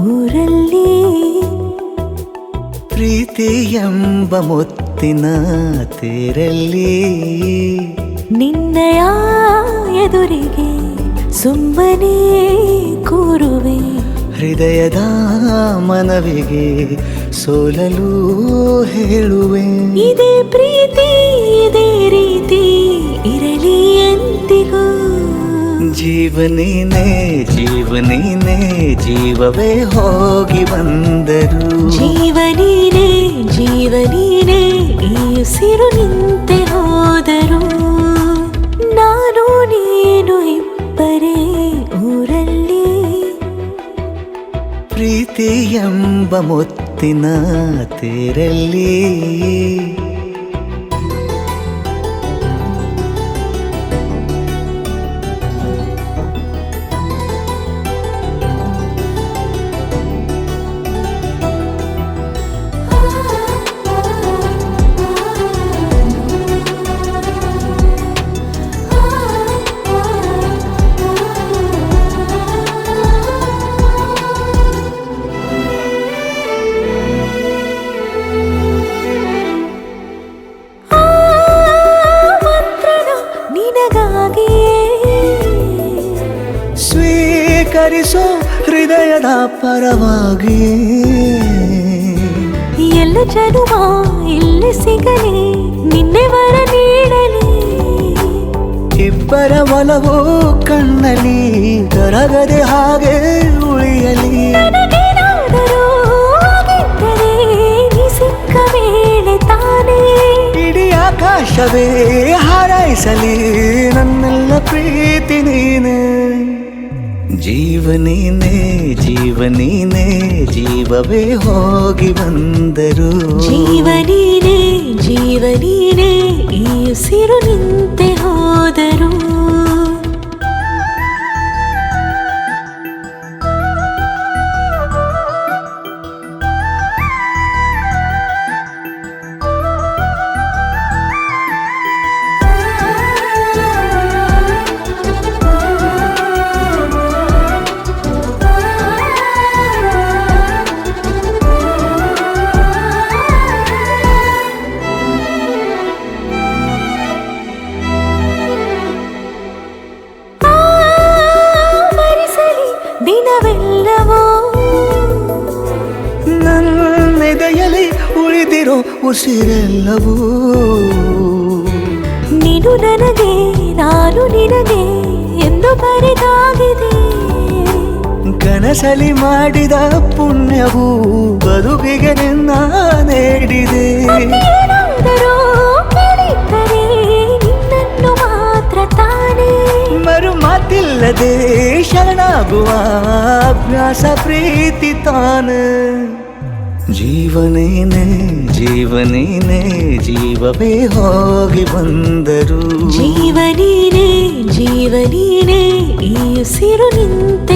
ಊರಲ್ಲಿ ಪ್ರೀತಿ ಎಂಬ ಮುತ್ತಿನ ತೇರಲ್ಲಿ ನಿನ್ನಯ ಎದುರಿಗೆ ಸುಮ್ಮನೆ ಕೂರುವೆ ಹೃದಯದ ಮನವಿಗೆ ಸೋಲಲು ಹೇಳುವೆ ಇದೇ ಪ್ರೀತಿ ಇದೇ ರೀತಿ ಇರಲಿ ಎಂದಿಗೂ ಜೀವನೇನೆ ಜೀವನೇನೆ ಜೀವವೇ ಹೋಗಿ ಬಂದರು ಜೀವನೀನೇ ಜೀವನೀನೇ ಈ ಉಸಿರು ನಿಂತೆ ಹೋದರು ನಾನು ನೀನು ಇಬ್ಬರೇ ಊರಲ್ಲಿ ಪ್ರೀತಿ ಎಂಬ ಮುತ್ತಿನ ತೇರಲ್ಲಿ ಸ್ವೀಕರಿಸೋ ಹೃದಯದ ಪರವಾಗಿ ಎಲ್ಲ ಜನುಮ ಇಲ್ಲಿ ಸಿಗಲಿ ನಿನ್ನೆ ವರ ನೀಡಲಿ ಇಬ್ಬರ ಒಲವು ಕಣ್ಣಲ್ಲಿ ಕರಗದೆ ಹಾಗೆ ಉಳಿಯಲಿ ನನಗೇನಾದರೂ ಆಗಿದ್ದರೆ ನೀ ಸಿಕ್ಕ ವೇಳೆ ತಾನೇ ಇಡೀ ಆಕಾಶವೇ ಹಾರೈಸಲಿ ನನ್ನೆಲ್ಲ ಪ್ರೀತಿ ನೀನೆ ಜೀವನೇನೆ ಜೀವನೇನೆ ಜೀವವೇ ಹೋಗಿ ಬಂದರು ಜೀವನೀನೇ ಜೀವನೀನೇ ಈ ಉಸಿರು ನಿಂತೆ ಹೋದರು ದಿನವೆಲ್ಲವೋ ನನ್ನೆದೆಯಲ್ಲಿ ಉಳಿದಿರೋ ಉಸಿರೆಲ್ಲವೂ ನೀನು ನನಗೆ ನಾನು ನಿನಗೆ ಎಂದು ಬರೆದಾಗಿದೆ ಕನಸಲಿ ಮಾಡಿದ ಪುಣ್ಯವು ಬದುಕಿಗೆ ನಿನ್ನ ನೀಡಿದೆ ಏನಾದರೂ ಕೇಳಿದ್ದರೆ ನಿನ್ನನ್ನು ಮಾತ್ರ ತಾನೇ ಮರು ಮಾತಿಲ್ಲದೆ ಶರಣಾಗುವ ಅಭ್ಯಾಸ ಪ್ರೀತಿ ತಾನೆ ಜೀವನೇನೆ ಜೀವನೇನೆ ಜೀವವೇ ಹೋಗಿ ಬಂದರು ಜೀವನೀನೇ ಜೀವನೀನೇ ಈ ಉಸಿರು ನಿಂತೆ